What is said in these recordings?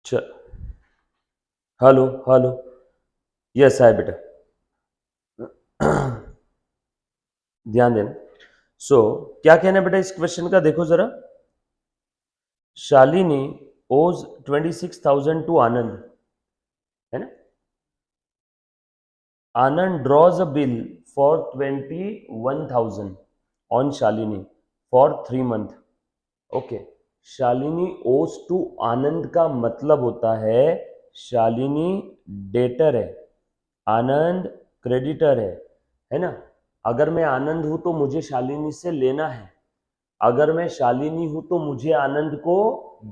Hello hello. Yes है बेटा। ध्यान देना। क्या कहना है बेटा इस क्वेश्चन का, देखो जरा। शालिनी ओज 26,000 टू आनंद, है ना। Anand draws a bill for 21,000 on Shalini for 3 month। Okay. Shalini owes to आनंद का मतलब होता है शालिनी डेटर है, आनंद क्रेडिटर है ना। अगर मैं आनंद हूं तो मुझे शालिनी से लेना है, अगर मैं शालिनी हूं तो मुझे आनंद को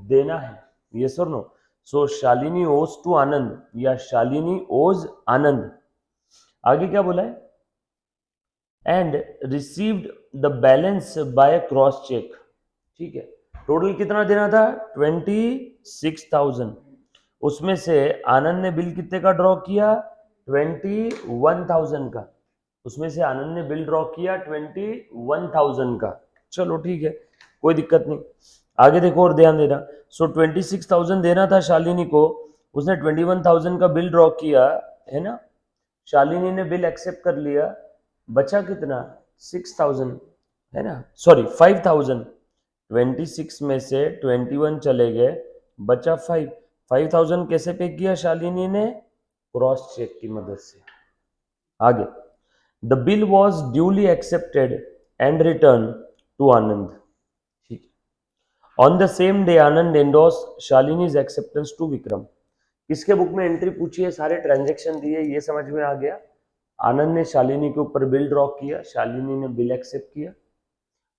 देना है। यस और no. So Shalini owes to आनंद या शालिनी ओज आनंद। आगे क्या बोला है, and received the balance by cross cheque. ठीक है। टोटल कितना देना था, 26,000। उसमें से आनंद ने बिल कितने का ड्रॉ किया, 21,000 का। उसमें से आनंद ने बिल ड्रॉ किया 21,000 का। चलो ठीक है, कोई दिक्कत नहीं। आगे देखो और ध्यान देना। 26,000 देना था शालिनी को, उसने 21,000 का बिल ड्रॉ किया, है ना। शालिनी ने बिल एक्सेप्ट कर लिया, बचा कितना, 6,000, है ना, सॉरी 5,000। 26 में से 21 चले गए, बचा 5,000 कैसे पे किया शालिनी ने, क्रॉस चेक की मदद से। आगे, the bill was duly accepted and return to Anand. ठीक है। On the same day Anand endorse Shalini's acceptance to Vikram. किसके बुक में एंट्री पूछी है, सारे ट्रांजेक्शन दिए, ये समझ में आ गया। आनंद ने शालिनी के ऊपर बिल ड्रॉ किया, शालिनी ने बिल एक्सेप्ट किया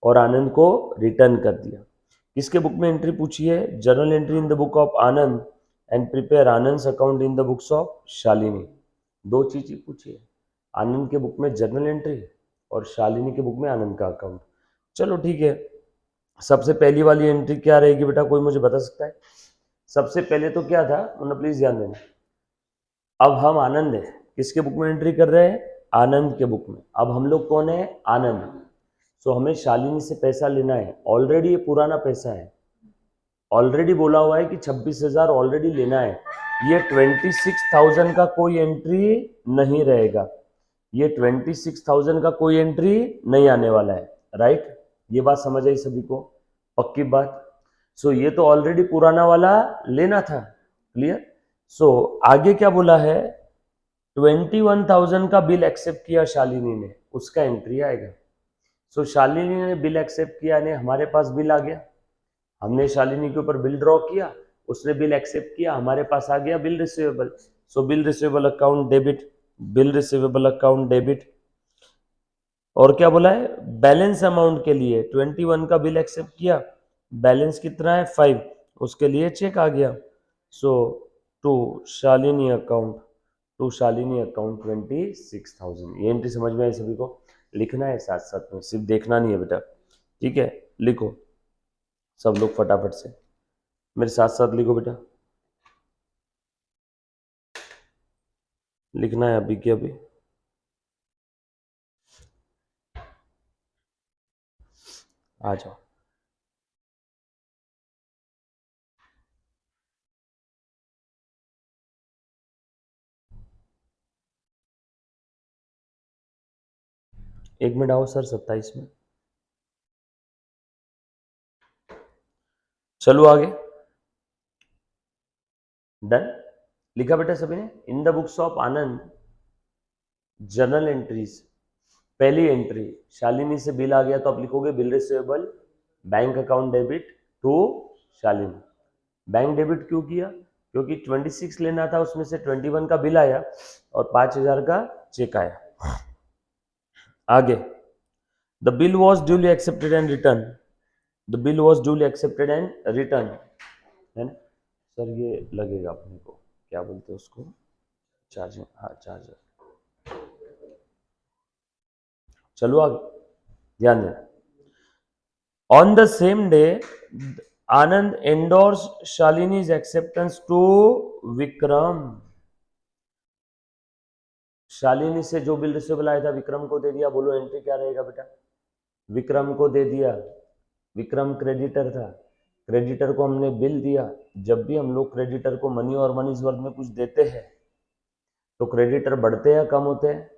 और आनंद को रिटर्न कर दिया। किसके बुक में एंट्री पूछी है, journal entry in the book of Anand and prepare Anand account in the books of Shalini. दो चीज पूछी है, आनंद के बुक में जर्नल एंट्री और शालिनी के बुक में आनंद का अकाउंट। चलो ठीक है। सबसे पहली वाली एंट्री क्या रहेगी बेटा, कोई मुझे बता सकता है। सबसे पहले तो क्या था, मतलब प्लीज ध्यान देना। अब हम आनंद है, किसके बुक में एंट्री कर रहे हैं, आनंद के बुक में। अब हम लोग कौन है, आनंद। सो हमें शालिनी से पैसा लेना है, ऑलरेडी ये पुराना पैसा है, ऑलरेडी बोला हुआ है कि 26,000 ऑलरेडी लेना है। ये 26,000 का कोई एंट्री नहीं रहेगा, ये 26,000 का कोई एंट्री नहीं आने वाला है, राइट। ये बात समझ आई सभी को, पक्की बात। सो ये तो ऑलरेडी पुराना वाला लेना था, क्लियर। सो आगे क्या बोला है, 21,000 का बिल एक्सेप्ट किया शालिनी ने, उसका एंट्री आएगा। सो शालिनी ने बिल एक्सेप्ट किया, ने हमारे पास बिल आ गया, हमने शालिनी के ऊपर बिल ड्रॉ किया, उसने बिल एक्सेप्ट किया, हमारे पास आ गया bill receivable. So bill receivable account debit, bill receivable account debit. और क्या बोला है, बैलेंस अमाउंट के लिए 21 का बिल एक्सेप्ट किया, बैलेंस कितना है 5, उसके लिए चेक आ गया। So to Shalini account, to Shalini account 26,000। ये एंट्री समझ में आई सभी को, लिखना है साथ साथ में, सिर्फ देखना नहीं है बेटा, ठीक है। लिखो सब लोग फटाफट से, मेरे साथ साथ लिखो बेटा, लिखना है अभी के अभी। आ जाओ। एक मिनट आओ सर, 27 में। चलो आगे, डन। लिखा बेटा सभी ने, in the books of Anand journal entries. पहली एंट्री, शालिनी से बिल आ गया तो आप लिखोगे bill receivable bank account debit to Shalini. Bank debit क्यों किया, क्योंकि 26 लेना था, उसमें से 21 का बिल आया और 5,000 का चेक आया। आगे, the bill was duly accepted and return, the bill was duly accepted and return, है ना। सर ये लगेगा अपने को, क्या बोलते हैं उसको, चार्जिंग, हाँ चार्जर। चलो आगे, ध्यान दें। On the same day Anand endorse Shalini's acceptance to Vikram. Shalini से जो बिल रिसीवेबल आया था विक्रम को दे दिया, बोलो एंट्री क्या रहेगा बेटा, विक्रम को दे दिया, विक्रम क्रेडिटर था, क्रेडिटर को हमने बिल दिया, जब भी हम लोग क्रेडिटर को मनी और मनी वर्थ में कुछ देते हैं तो क्रेडिटर बढ़ते या कम होते हैं?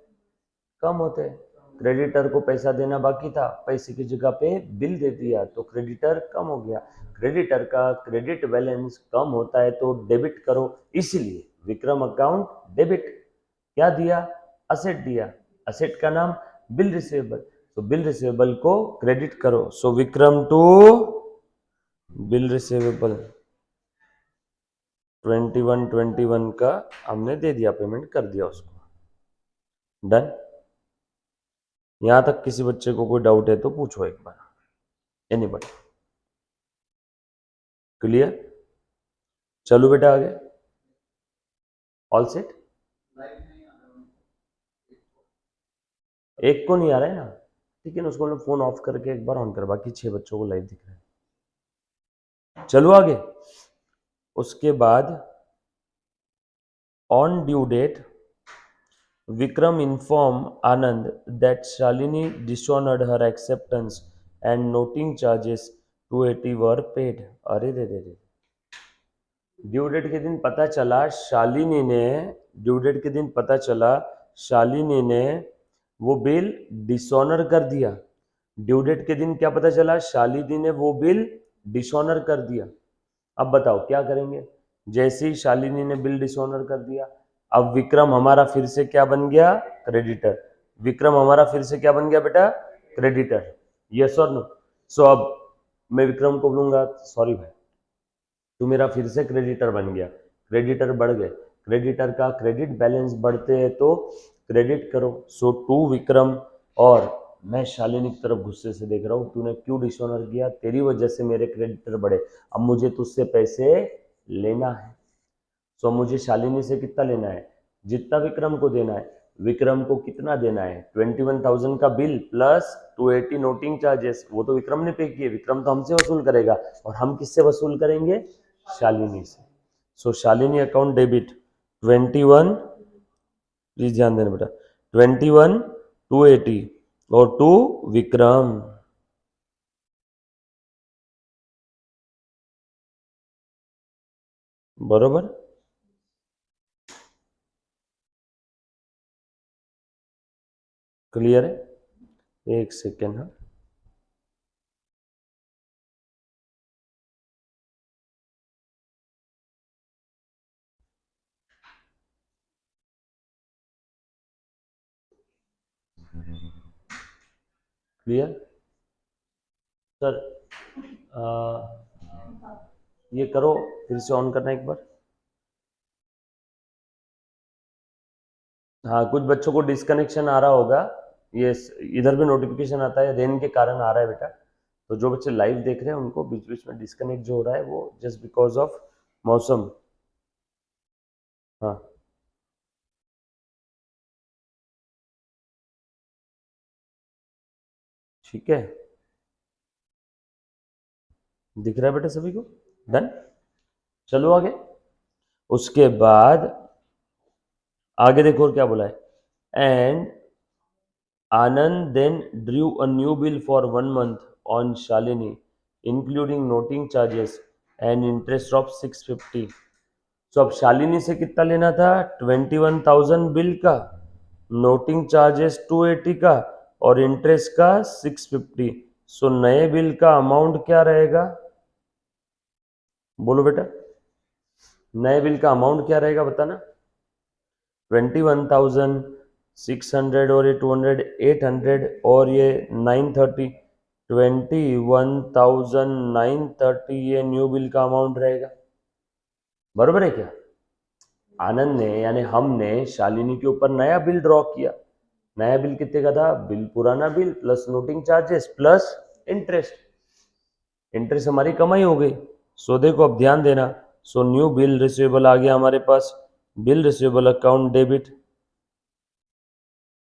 कम होते हैं। क्रेडिटर को पैसा देना बाकी था, पैसे की जगह पे बिल दे दिया तो क्रेडिटर कम हो गया। क्रेडिटर का क्रेडिट बैलेंस कम होता है तो डेबिट करो, इसीलिए विक्रम अकाउंट डेबिट। क्या दिया? असेट दिया। असेट का नाम बिल रिसीवेबल, तो बिल रिसीवेबल को क्रेडिट करो। सो विक्रम टू बिल रिसीवेबल 21 का हमने दे दिया, पेमेंट कर दिया उसको। डन। यहां तक किसी बच्चे को कोई डाउट है तो पूछो एक बार, एनीबडी? क्लियर? चलो बेटा आगे। All set? एक को नहीं आ रहा है ना, ठीक है ना, उसको फोन ऑफ करके एक बार ऑन कर, बाकी 6 बच्चों को लाइव दिख रहा है। चलो आगे। उसके बाद on due date Vikram informed Anand that Shalini dishonored her acceptance and noting charges 280 were paid. अरे रे रे रे, ड्यू डेट के दिन पता चला शालिनी ने, ड्यू डेट के दिन पता चला शालिनी ने वो बिल डिसऑनर कर दिया। ड्यू डेट के दिन क्या पता चला? शालिनी ने वो बिल डिसऑनर कर दिया। अब बताओ क्या करेंगे? जैसे ही शालिनी ने बिल डिसऑनर कर दिया, अब विक्रम हमारा फिर से क्या बन गया? क्रेडिटर। विक्रम हमारा फिर से क्या बन गया बेटा? क्रेडिटर। यस और नो? सो अब मैं विक्रम को बोलूंगा सॉरी भाई, तू मेरा फिर से क्रेडिटर बन गया। क्रेडिटर बढ़ गए, क्रेडिटर का क्रेडिट बैलेंस बढ़ते हैं तो क्रेडिट करो। सो टू विक्रम। और मैं शालिनी की तरफ गुस्से से देख रहा हूँ, तूने क्यों डिसऑनर किया? तेरी वजह से मेरे क्रेडिटर बढ़े, अब मुझे तुझसे पैसे लेना है। सो मुझे शालिनी से कितना लेना है? जितना विक्रम को देना है। विक्रम को कितना देना है? 21,000 का बिल प्लस 280 नोटिंग चार्जेस, वो तो विक्रम ने पे किए, विक्रम तो हमसे वसूल करेगा, और हम किससे वसूल करेंगे? शालिनी से। सो शालिनी अकाउंट डेबिट 21, प्लीज ध्यान देना बेटा, 21 280 और टू विक्रम। बरोबर? क्लियर है? एक सेकेंड। हाँ, क्लियर सर? ये करो, फिर से ऑन करना एक बार। हाँ, कुछ बच्चों को डिस्कनेक्शन आ रहा होगा, ये इधर भी नोटिफिकेशन आता है, रेन के कारण आ रहा है बेटा। तो जो बच्चे लाइव देख रहे हैं उनको बीच बीच में डिस्कनेक्ट जो हो रहा है वो जस्ट बिकॉज ऑफ मौसम। हाँ, ठीक है, दिख रहा है बेटा सभी को? डन। चलो आगे। उसके बाद आगे देखो और क्या बोला है। And Anand then drew a new bill for 1 month on Shalini, including noting charges and interest of 650. So अब शालिनी से कितना लेना था? 21,000 बिल का, नोटिंग चार्जेस 280 का, और इंटरेस्ट का 650। सो नए बिल का अमाउंट क्या रहेगा? बोलो बेटा, नए बिल का अमाउंट क्या रहेगा बताना? 21,600 और ये 200 800 और ये 930, 21,930 ये न्यू बिल का अमाउंट रहेगा। बरोबर है क्या? आनंद ने यानी हमने शालिनी के ऊपर नया बिल ड्रॉ किया। नया बिल कितने का था? बिल पुराना bill plus noting charges plus interest. Interest हमारी कमाई हो गई। सो देखो अब ध्यान देना। सो न्यू बिल रिसीवेबल आ गया हमारे पास, bill receivable account debit.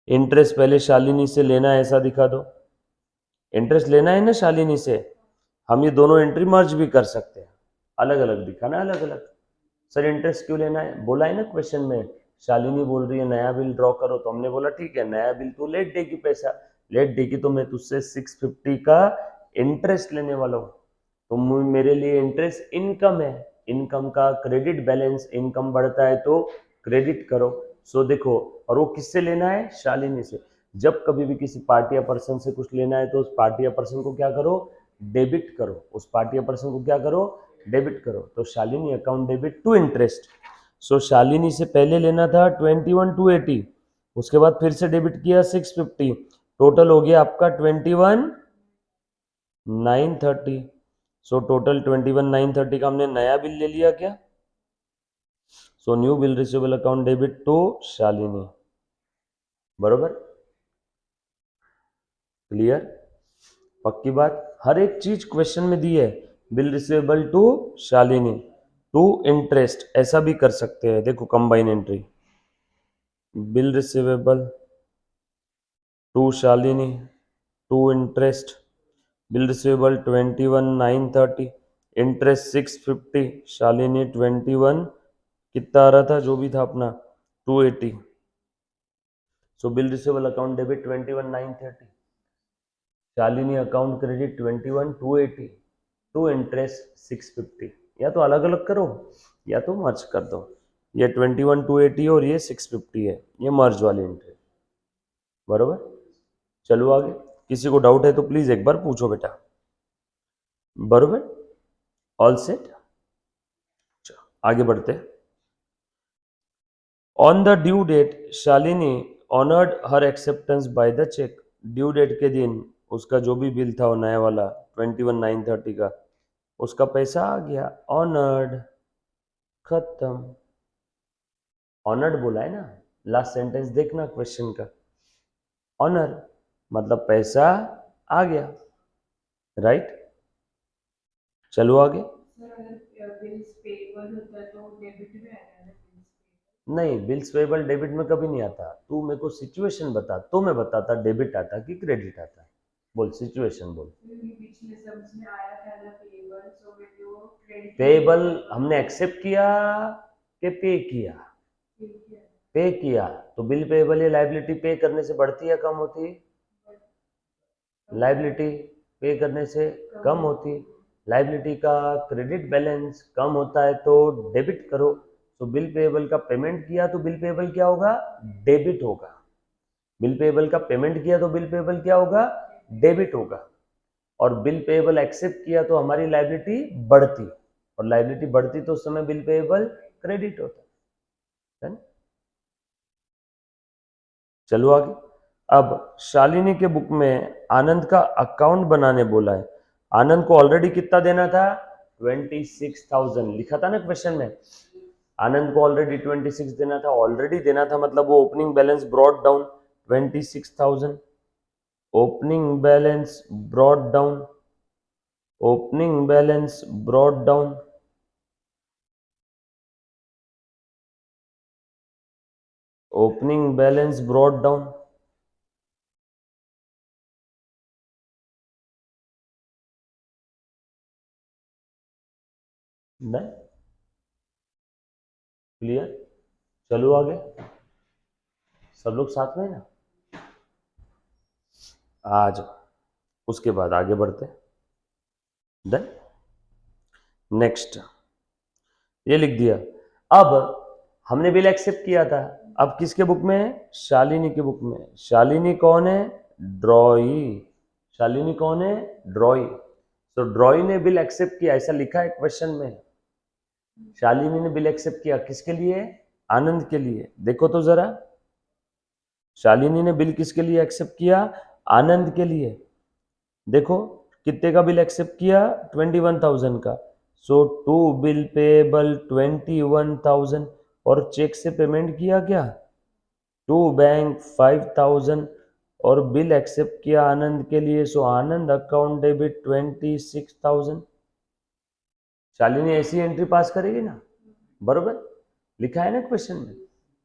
Interest पहले शालिनी से लेना है ऐसा दिखा दो। इंटरेस्ट लेना है ना शालिनी से, हम ये दोनों एंट्री मर्ज भी कर सकते हैं, अलग अलग दिखाना, अलग अलग। सर इंटरेस्ट क्यों लेना है? बोला है ना क्वेश्चन में, शालिनी बोल रही है नया बिल ड्रॉ करो, तो हमने बोला ठीक है, नया बिल तो लेट देगी पैसा, लेट देगी तो मैं तुझसे 650 का इंटरेस्ट लेने वाला हूँ, तो मेरे लिए इंटरेस्ट इनकम है, इनकम का क्रेडिट बैलेंस, इनकम बढ़ता है तो क्रेडिट करो। सो देखो, और वो किससे लेना है? शालिनी से। जब कभी भी किसी पार्टी या पर्सन से कुछ लेना है तो उस पार्टी या पर्सन को क्या करो? डेबिट करो। उस पार्टी या पर्सन को क्या करो? डेबिट करो। तो Shalini account debit to interest. So Shalini से पहले लेना था 21,280, उसके बाद फिर से डेबिट किया 650, टोटल हो गया आपका 21,930। सो टोटल 21,930 का हमने नया बिल ले लिया क्या? So new bill receivable account debit to Shalini. बरोबर? क्लियर? पक्की बात? हर एक चीज क्वेश्चन में दी है। Bill receivable to Shalini to interest, ऐसा भी कर सकते हैं। देखो combine entry, bill receivable to Shalini to interest, bill receivable 21,930, interest 650, Shalini 21, कितना आ रहा था जो भी था अपना 280। So bill receivable account debit 21,930, Shalini account credit 21,280, to interest 650। या तो अलग अलग करो या तो मर्ज कर दो। ये 21,280 और ये 650 है, ये मर्ज वाली एंट्री। बरोबर? चलो आगे। किसी को डाउट है तो प्लीज एक बार पूछो बेटा। बरोबर? All set? आगे बढ़ते। On the due date Shalini honoured her acceptance by the cheque. Due date के दिन उसका जो भी बिल था वो नया वाला 21,930 का, उसका पैसा आ गया। ऑनर्ड, खत्म। ऑनर्ड बोला है ना, लास्ट सेंटेंस देखना क्वेश्चन का। ऑनर मतलब पैसा आ गया, राइट? चलो आगे। नहीं, बिल्स पेबल डेबिट में कभी नहीं आता। तू मेरे को सिचुएशन बता तो मैं बताता डेबिट आता कि क्रेडिट आता। बोल सिचुएशन बोल। पेबल हमने एक्सेप्ट किया कि पे किया? पे किया। तो बिल पेबल या लाइबिलिटी पे करने से बढ़ती है कम होती है? लाइबिलिटी पे करने से कम होती। लाइबिलिटी का क्रेडिट बैलेंस कम होता है तो डेबिट करो। तो बिल पेबल का पेमेंट किया तो बिल पेबल क्या होगा? डेबिट होगा। बिल पेबल का पेमेंट किया तो बिल पेबल क्या होगा? डेबिट होगा। और बिल पेबल एक्सेप्ट किया तो हमारी लाइबिलिटी बढ़ती, और लाइबिलिटी बढ़ती तो उस समय बिल पेबल क्रेडिट होता है ना? चलो आगे। अब शालिनी के बुक में आनंद का अकाउंट बनाने बोला है। आनंद को ऑलरेडी कितना देना था? 26,000 लिखा था ना क्वेश्चन में। आनंद को ऑलरेडी 26 देना था, ऑलरेडी देना था मतलब वो opening balance brought down 26,000। Opening balance brought down, opening balance brought down, opening balance brought down. नहीं क्लियर? चलो आगे। सब लोग साथ में है ना? आ जाओ। उसके बाद आगे बढ़ते हैं। डन। नेक्स्ट ये लिख दिया। अब हमने बिल एक्सेप्ट किया था, अब किसके बुक में है? शालिनी के बुक में। शालिनी कौन है? ड्रॉई। शालिनी कौन है? ड्रॉई। तो ड्रॉई ने बिल एक्सेप्ट किया, ऐसा लिखा है क्वेश्चन में। शालिनी ने बिल एक्सेप्ट किया किसके लिए? आनंद के लिए। देखो तो जरा, शालिनी ने बिल किसके लिए एक्सेप्ट किया? आनंद के लिए। देखो कितने का बिल एक्सेप्ट किया? 21,000 का। सो टू बिल पेबल 21,000, और चेक से पेमेंट किया क्या? टू बैंक 5,000, और बिल एक्सेप्ट किया आनंद के लिए। सो आनंद अकाउंट डेबिट 26,000। शालिनी ऐसी एंट्री पास करेगी ना? बरोबर? लिखा है ना क्वेश्चन में।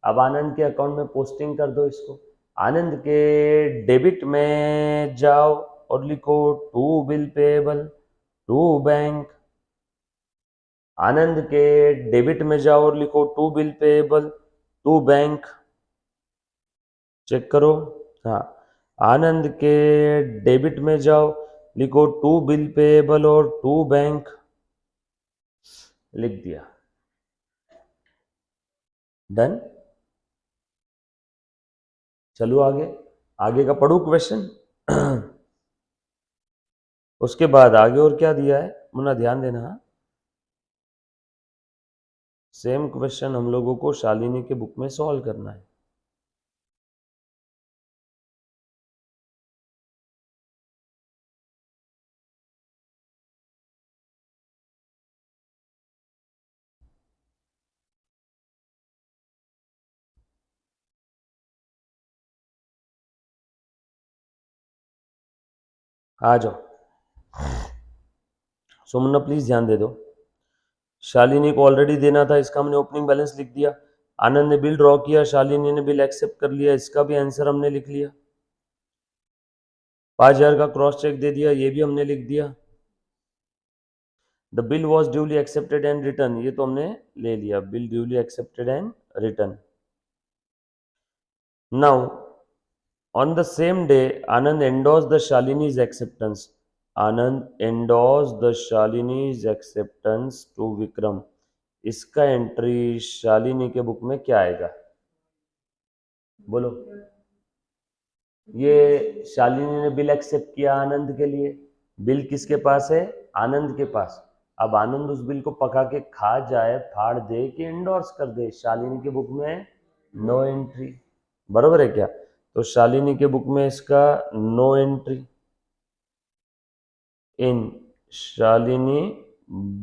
अब आनंद के अकाउंट में पोस्टिंग कर दो इसको। आनंद के डेबिट में जाओ और लिखो to bill payable to bank. Anand के डेबिट में जाओ और लिखो to bill payable to bank. Check करो। हाँ, आनंद के डेबिट में जाओ, लिखो टू बिल पेबल और टू बैंक। लिख दिया, डन। चलो आगे, आगे का पढ़ू क्वेश्चन। उसके बाद आगे और क्या दिया है मुन्ना, ध्यान देना। सेम क्वेश्चन हम लोगों को शालिनी के बुक में सॉल्व करना है। आ जाओ, सो मुन्ना प्लीज ध्यान दे दो। शालिनी को ऑलरेडी देना था, इसका हमने ओपनिंग बैलेंस लिख दिया। आनंद ने बिल ड्रॉ किया, शालिनी ने बिल एक्सेप्ट कर लिया, इसका भी आंसर हमने लिख लिया। 5,000 का क्रॉस चेक दे दिया, ये भी हमने लिख दिया। The bill was duly accepted and return, ये तो हमने ले लिया, bill duly accepted and return. Now on the same day, Anand endorsed the Shalini's acceptance. Anand endorsed the Shalini's acceptance to Vikram. इसका एंट्री शालिनी के बुक में क्या आएगा, बोलो। ये शालिनी ने बिल एक्सेप्ट किया आनंद के लिए, बिल किसके पास है, आनंद के पास। अब आनंद उस बिल को पका के खा जाए, फाड़ दे कि इंडोर्स कर दे, शालिनी के बुक में नो एंट्री, बरोबर है क्या। तो शालिनी के बुक में इसका no entry in Shalini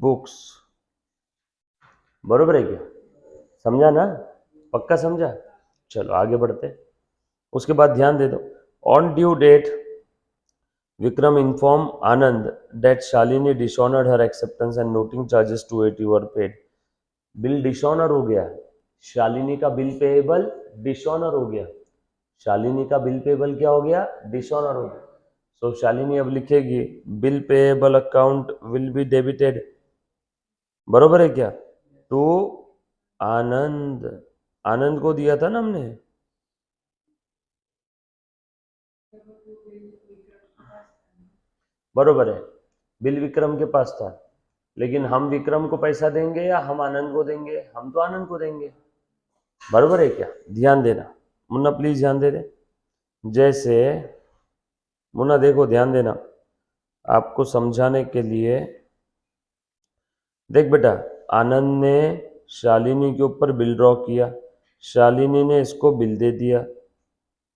books, बरोबर है क्या, समझा ना, पक्का समझा। चलो आगे बढ़ते। उसके बाद ध्यान दे दो, on due date Vikram inform Anand that Shalini dishonoured her acceptance and noting charges 280 were paid. Bill dishonour हो गया, शालिनी का बिल पेएबल डिसऑनर हो गया, शालिनी का बिल पेएबल क्या हो गया, डिसऑनर हो गया। सो शालिनी अब लिखेगी bill payable account will be debited, बरोबर है क्या, तो आनंद, आनंद को दिया था ना हमने, बरोबर है, बिल विक्रम के पास था, लेकिन हम विक्रम को पैसा देंगे या हम आनंद को देंगे, हम तो आनंद को देंगे, बरोबर है क्या। ध्यान देना मुन्ना, प्लीज ध्यान दे दे। जैसे मुन्ना देखो, ध्यान देना, आपको समझाने के लिए। देख बेटा, आनंद ने शालिनी के ऊपर बिल ड्रॉ किया, शालिनी ने इसको बिल दे दिया,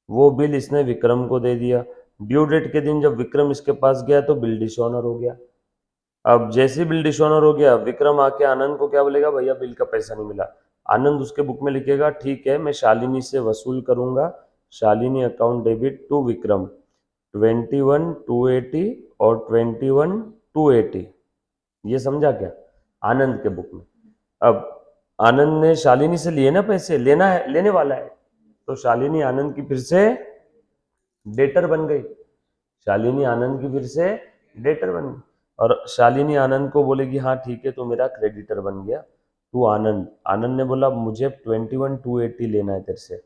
वो बिल इसने विक्रम को दे दिया। ड्यू डेट के दिन जब विक्रम इसके पास गया तो बिल डिसऑनर हो गया। अब जैसे बिल डिसऑनर हो गया, विक्रम आके आनंद को क्या बोलेगा, भैया बिल का पैसा नहीं मिला। आनंद उसके बुक में लिखेगा ठीक है, मैं शालिनी से वसूल करूंगा, Shalini account debit to Vikram 21,280 और 21,280, ये समझा क्या, आनंद के बुक में। अब आनंद ने शालिनी से लिए ना पैसे, लेना है, लेने वाला है, तो शालिनी आनंद की फिर से डेटर बन गई, शालिनी आनंद की फिर से डेटर बन गई, और शालिनी आनंद को बोलेगी हाँ ठीक है, तो मेरा क्रेडिटर बन गया तू आनंद। आनंद ने बोला मुझे 21,280 लेना है तेरे से,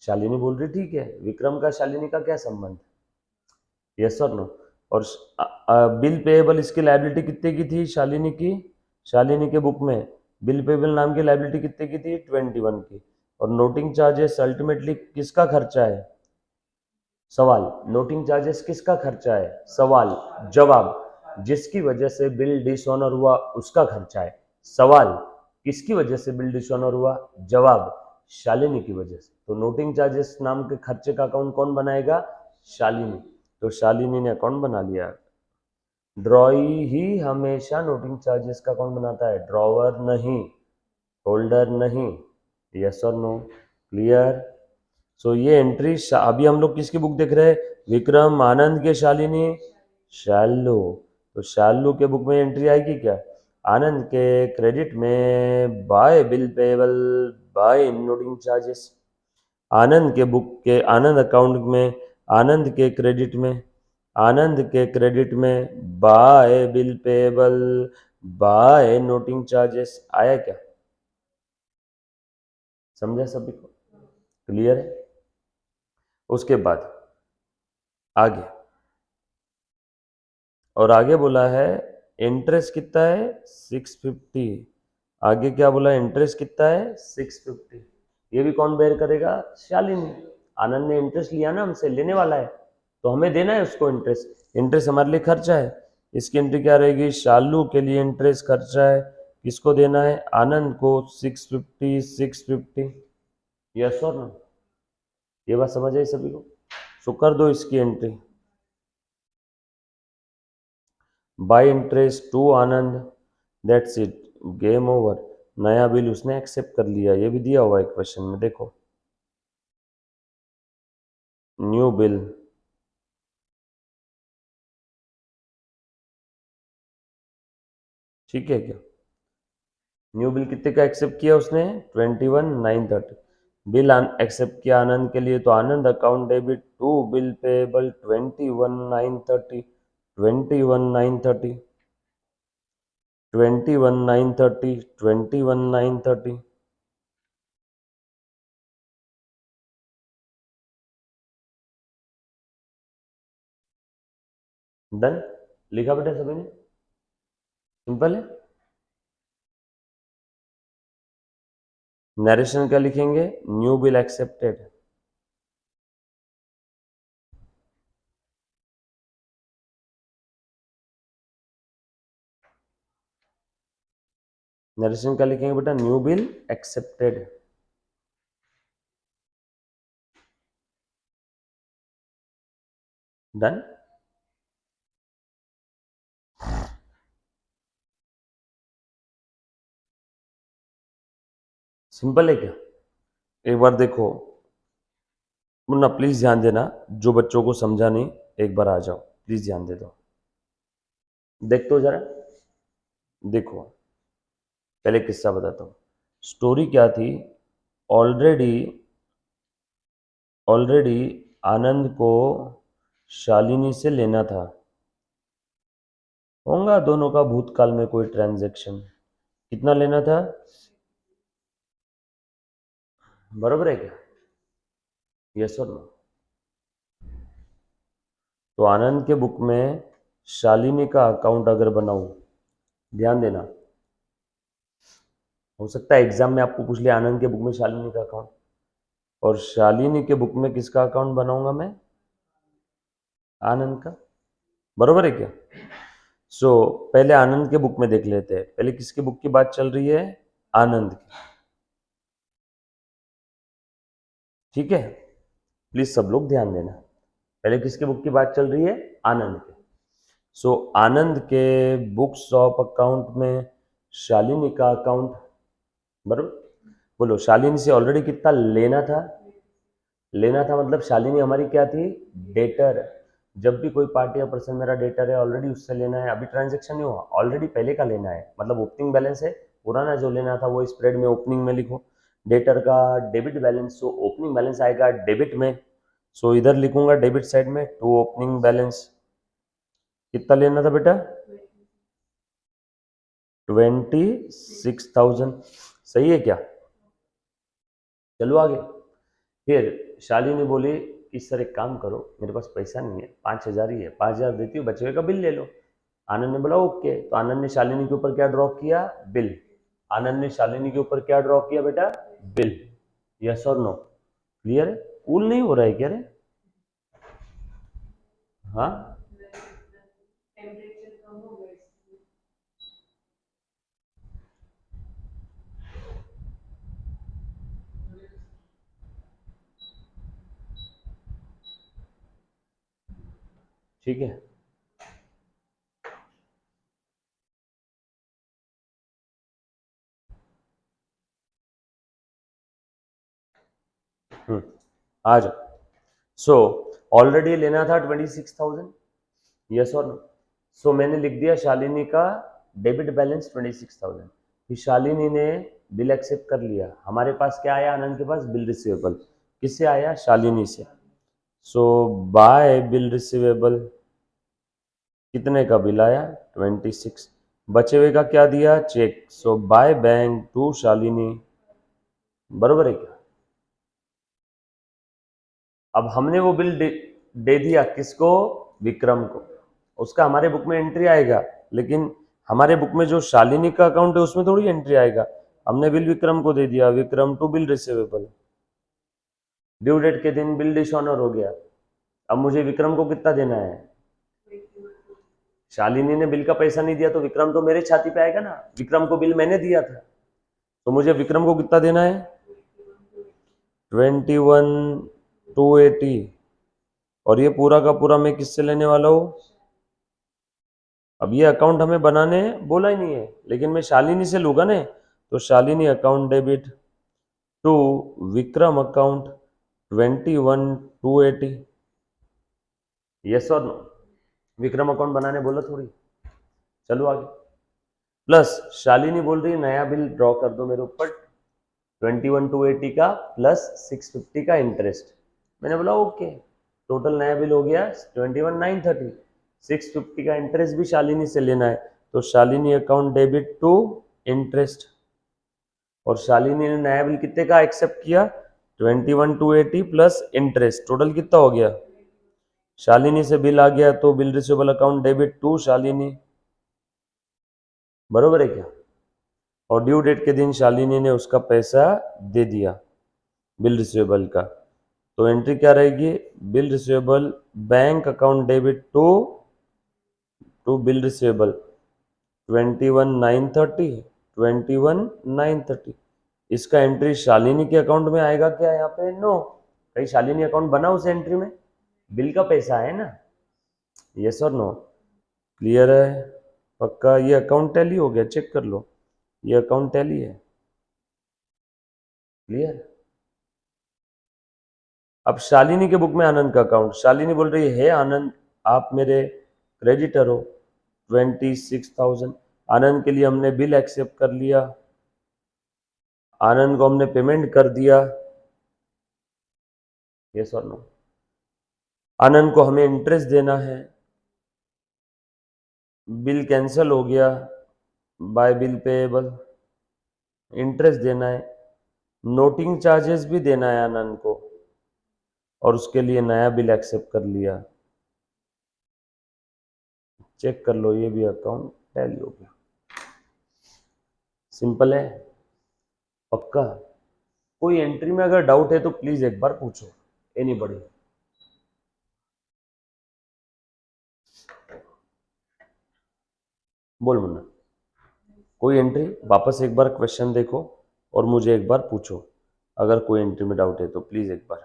शालिनी बोल रही ठीक है, विक्रम का शालिनी का क्या संबंध, यस और नो। और बिल पेएबल इसकी लायबिलिटी कितने की थी, शालिनी की, शालिनी के बुक में बिल पेएबल नाम की लायबिलिटी कितने की थी, 21 की। और नोटिंग चार्जेस अल्टीमेटली किसका खर्चा है, सवाल, नोटिंग चार्जेस किसका खर्चा है, सवाल, जवाब, जिसकी वजह से बिल डिसऑनर हुआ उसका खर्चा है, सवाल, किसकी वजह से बिल डिसऑनर हुआ, जवाब, शालिनी की वजह से। तो नोटिंग चार्जेस नाम के खर्चे का अकाउंट कौन बनाएगा, शालिनी, तो शालिनी ने अकाउंट बना लिया। ड्रॉई ही हमेशा नोटिंग चार्जेस का अकाउंट बनाता है, ड्रॉवर नहीं, होल्डर नहीं, यस और नो, क्लियर। सो ये एंट्री अभी हम लोग किसकी बुक देख रहे हैं, विक्रम, आनंद के, शालिनी, शालू, तो शालू के बुक में एंट्री आएगी क्या, आनंद के क्रेडिट में by bill payable by noting charges, Anand के बुक के आनंद अकाउंट में, आनंद के क्रेडिट में, आनंद के क्रेडिट में by bill payable by noting charges, आया क्या, समझा सभी को, क्लियर है। उसके बाद आगे, और आगे बोला है इंटरेस्ट कितना है 650, आगे क्या बोला, इंटरेस्ट कितना है 650। ये भी कौन बेयर करेगा, शालिनी। आनंद ने इंटरेस्ट लिया ना हमसे, लेने वाला है तो हमें देना है उसको इंटरेस्ट। इंटरेस्ट हमारे लिए खर्चा है। इसकी एंट्री क्या रहेगी, शालू के लिए इंटरेस्ट खर्चा है, किसको देना है, आनंद को 650। यस और नो, ये बात समझ आई सभी को। सो कर दो इसकी entry, by interest to Anand, that's it, game over. नया बिल उसने एक्सेप्ट कर लिया, ये भी दिया हुआ है क्वेश्चन में, देखो न्यू बिल। ठीक है क्या, न्यू बिल कितने का एक्सेप्ट किया उसने, 21,930। बिल एक्सेप्ट किया आनंद के लिए, तो Anand account debit to bill payable 21,930, 21,930, 21,930, 21,930। Done, लिखा बेटा सभी ने, सिंपल है। नरेशन क्या लिखेंगे, न्यू बिल एक्सेप्टेड। नरेशन क्या लिखेंगे बेटा, new bill accepted. Done, simple है क्या। एक बार देखो मुन्ना, प्लीज ध्यान देना, जो बच्चों को समझा नहीं एक बार आ जाओ, प्लीज ध्यान दे दो। देख तो जरा, देखो पहले किस्सा बताता हूँ। स्टोरी क्या थी, ऑलरेडी ऑलरेडी आनंद को शालिनी से लेना था, होगा दोनों का भूतकाल में कोई ट्रांजैक्शन। कितना लेना था, बरोबर है क्या, यस और नो। तो आनंद के बुक में शालिनी का अकाउंट अगर बनाऊं, ध्यान देना, हो सकता है एग्जाम में आपको पूछ लिया आनंद के बुक में शालिनी का अकाउंट, और शालिनी के बुक में किसका अकाउंट बनाऊंगा मैं, आनंद का, बरोबर है क्या। पहले आनंद के बुक में देख लेते हैं, पहले किसके बुक की बात चल रही है, आनंद की। ठीक है, प्लीज सब लोग ध्यान देना, पहले किसके बुक की बात चल रही है, आनंद के। आनंद के बुक्स ऑफ अकाउंट में शालिनी का अकाउंट, बरोबर। बोलो शालिनी से ऑलरेडी कितना लेना था, लेना था मतलब शालिनी हमारी क्या थी, डेटर। जब भी कोई पार्टी या पर्सन मेरा डेटर है, ऑलरेडी उससे लेना है, अभी ट्रांजेक्शन नहीं हुआ, ऑलरेडी पहले का लेना है, मतलब ओपनिंग बैलेंस है, पुराना जो लेना था वो स्प्रेड में ओपनिंग में लिखो। डेटर का debit balance, so opening balance आएगा डेबिट में, सो इधर लिखूंगा डेबिट साइड में टू ओपनिंग बैलेंस। कितना लेना था बेटा, 26,000, सही है क्या। चलो आगे, फिर शालिनी बोली कि सर एक काम करो, मेरे पास पैसा नहीं है, 5,000 ही है, 5,000 देती हूँ, बचे हुए का बिल ले लो। आनंद ने बोला ओके, तो आनंद ने शालिनी के ऊपर क्या ड्रॉ किया, बिल। आनंद ने शालिनी के ऊपर क्या ड्रॉ किया बेटा, बिल। यस और नो, क्लियर है, कूल नहीं हो रहा है क्या रे, हाँ ठीक है। आ जाओ। सो ऑलरेडी लेना था 26,000, यस और नो। मैंने लिख दिया शालिनी का डेबिट बैलेंस 26,000। फिर शालिनी ने बिल एक्सेप्ट कर लिया, हमारे पास क्या आया, आनंद के पास बिल रिसीवेबल, किससे आया, शालिनी से। बाय बिल रिसीवेबल कितने का बिल आया, 26। बचे हुए का क्या दिया, cheque. By bank to Shalini, बरोबर है क्या। अब हमने वो बिल दे दिया किसको, विक्रम को, उसका हमारे बुक में एंट्री आएगा, लेकिन हमारे बुक में जो शालिनी का अकाउंट है उसमें थोड़ी एंट्री आएगा। हमने बिल विक्रम को दे दिया, Vikram to bill receivable, due date के दिन बिल डिसऑनर हो गया। अब मुझे विक्रम को कितना देना है? शालिनी ने बिल का पैसा नहीं दिया तो विक्रम तो मेरे छाती पे आएगा ना, विक्रम को बिल मैंने दिया था, तो मुझे विक्रम को कितना देना है? 21,280। और ये पूरा का पूरा मैं किससे लेने वाला हूँ? अब ये अकाउंट हमें बनाने बोला ही नहीं है, लेकिन मैं शालिनी से लूंगा ने, तो Shalini account debit to Vikram account 21,280। Yes और नो? विक्रम अकाउंट बनाने बोला थोड़ी। चलो आगे। प्लस शालिनी बोल रही है नया बिल ड्रॉ कर दो मेरे ऊपर 21,280 का प्लस 650 का इंटरेस्ट। मैंने बोला ओके, टोटल नया बिल हो गया 21,930। 650 का इंटरेस्ट भी शालिनी से लेना है, तो Shalini account debit to interest. और शालिनी ने नया बिल कितने का एक्सेप्ट किया? 21,280 प्लस इंटरेस्ट, टोटल कितना हो गया? शालिनी से बिल आ गया तो bill receivable account debit to Shalini, बरोबर है क्या? और ड्यू डेट के दिन शालिनी ने उसका पैसा दे दिया बिल रिसीवेबल का, तो एंट्री क्या रहेगी? Bill receivable bank account debit to bill receivable 21,930, 21,930। इसका एंट्री शालिनी के अकाउंट में आएगा क्या यहाँ पे? नो। कहीं शालिनी अकाउंट बना उस एंट्री में? बिल का पैसा है ना। यस और नो? क्लियर है? पक्का? ये अकाउंट टैली हो गया, चेक कर लो, ये अकाउंट टैली है। क्लियर? अब शालिनी के बुक में आनंद का अकाउंट, शालिनी बोल रही है आनंद आप मेरे क्रेडिटर हो 26,000। आनंद के लिए हमने बिल एक्सेप्ट कर लिया, आनंद को हमने पेमेंट कर दिया। यस और नो? आनंद को हमें इंटरेस्ट देना है, बिल कैंसिल हो गया, बाय बिल पेएबल, इंटरेस्ट देना है, नोटिंग चार्जेस भी देना है आनंद को, और उसके लिए नया बिल एक्सेप्ट कर लिया। चेक कर लो, ये भी अकाउंट टैली हो गया। सिंपल है? पक्का? कोई एंट्री में अगर डाउट है तो प्लीज एक बार पूछो, एनीबॉडी। बोल मुन्ना, कोई एंट्री? वापस एक बार क्वेश्चन देखो और मुझे एक बार पूछो, अगर कोई एंट्री में डाउट है तो प्लीज एक बार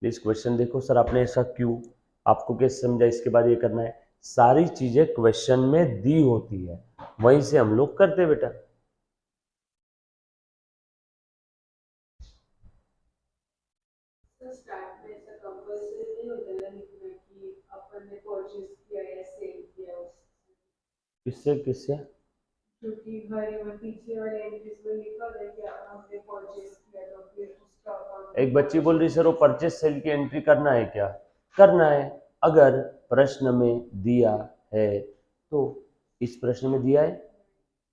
प्लीज क्वेश्चन देखो। सर आपने ऐसा क्यों, आपको कैसे समझा, इसके बाद ये करना है, सारी चीजें क्वेश्चन में दी होती है, वहीं से हम लोग करते बेटा। स्टार्ट में ऐसा कंपल्सरी नहीं होता ना लिखना कि अपन ने परचेज किया या सेल किया किससे किससे? क्योंकि हर में पीछे वाले एंट्रीज में लिखा होता है कि हमने परचेज किया तो फिर स्टॉक एक बच्ची बोल रही सर वो परचेज सेल की एंट्री करना है क्या? करना है, अगर प्रश्न में दिया है तो। इस प्रश्न में दिया है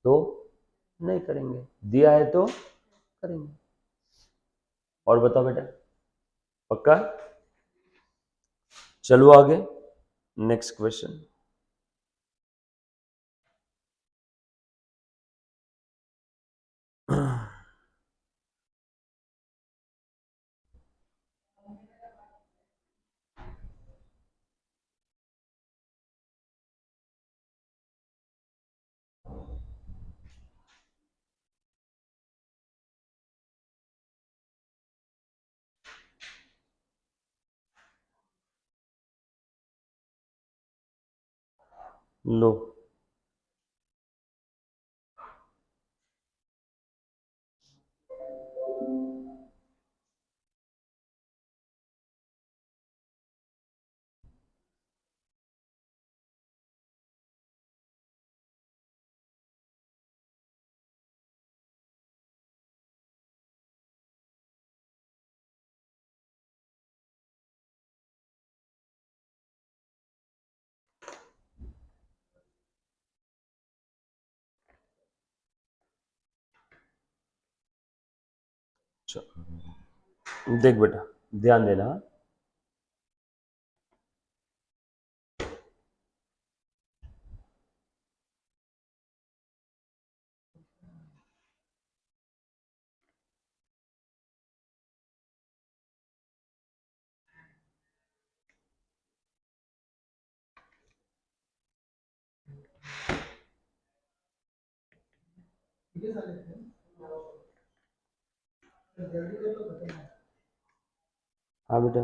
तो नहीं करेंगे, दिया है तो करेंगे। और बताओ बेटा, पक्का? चलो आगे, नेक्स्ट क्वेश्चन। लो, देख बेटा, ध्यान देना। हाँ बेटा।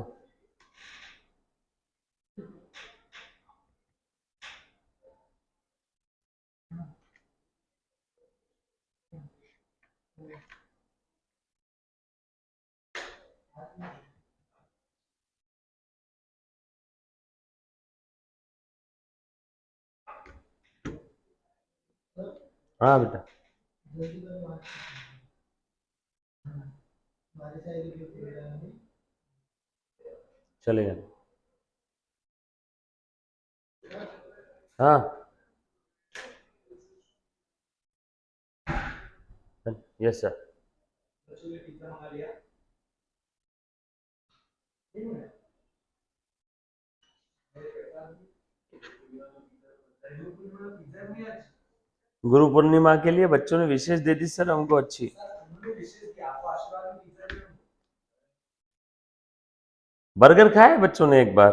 हाँ बेटा चलेगा। हाँ यस सर। गुरु पूर्णिमा के लिए बच्चों ने विशेष दे दी सर हमको अच्छी। बर्गर खाए बच्चों ने एक बार।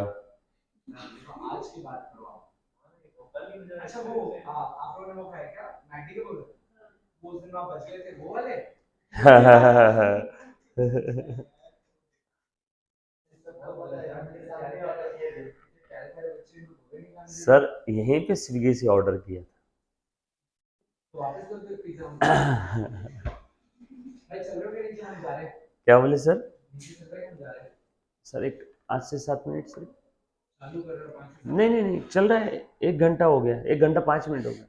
सर यहीं पे स्विगी से ऑर्डर किया था। क्या बोले सर? सर एक 5 से 7 मिनट सर। नहीं नहीं नहीं चल रहा है, 1 घंटा हो गया, 1 घंटा 5 मिनट हो गया।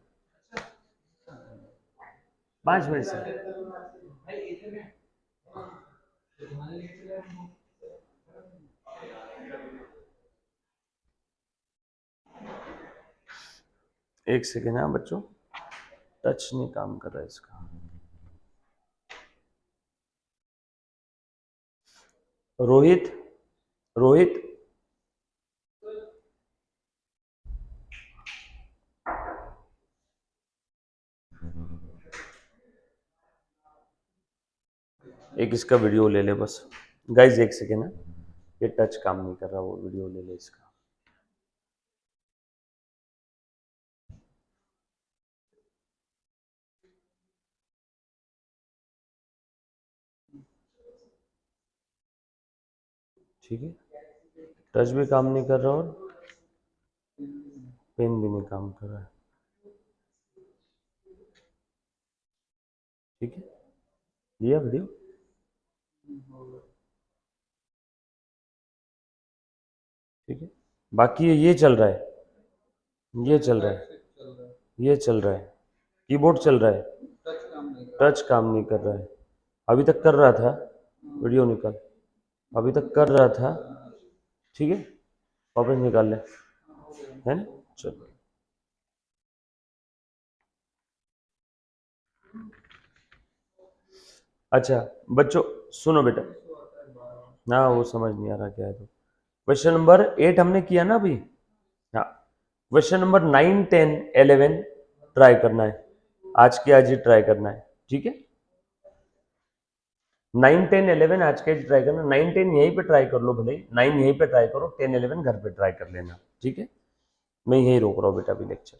5 मिनट सर। एक सेकेंड हाँ बच्चों, टच नहीं काम कर रहा है इसका। रोहित, रोहित एक इसका वीडियो ले ले बस। गाइज एक सेकेंड है, ये टच काम नहीं कर रहा, वो वीडियो ले ले इसका। ठीक है, टच भी काम नहीं कर रहा और पेन भी नहीं काम कर रहा है। ठीक है, लिया वीडियो। ठीक है, बाकी ये चल रहा है, ये चल रहा है, ये चल रहा है, कीबोर्ड चल रहा है, टच काम नहीं कर रहा है। अभी तक कर रहा था, वीडियो निकाल, अभी तक कर रहा था। ठीक है, वापस निकाल ले, है ना? चलो अच्छा बच्चों सुनो बेटा, ना वो समझ नहीं आ रहा क्या है। तो क्वेश्चन नंबर 8 हमने किया ना अभी। हाँ, क्वेश्चन नंबर 9, 10, 11 ट्राई करना है, आज के आज ही ट्राई करना है। ठीक है, 9, 10, 11 आज के आज ट्राई करना। 9, 10 यहीं पे ट्राई कर लो, भले 9 यहीं पे ट्राई करो, 10, 11 घर पे ट्राई कर लेना। ठीक है, मैं यहीं रोक रहा हूँ बेटा अभी लेक्चर।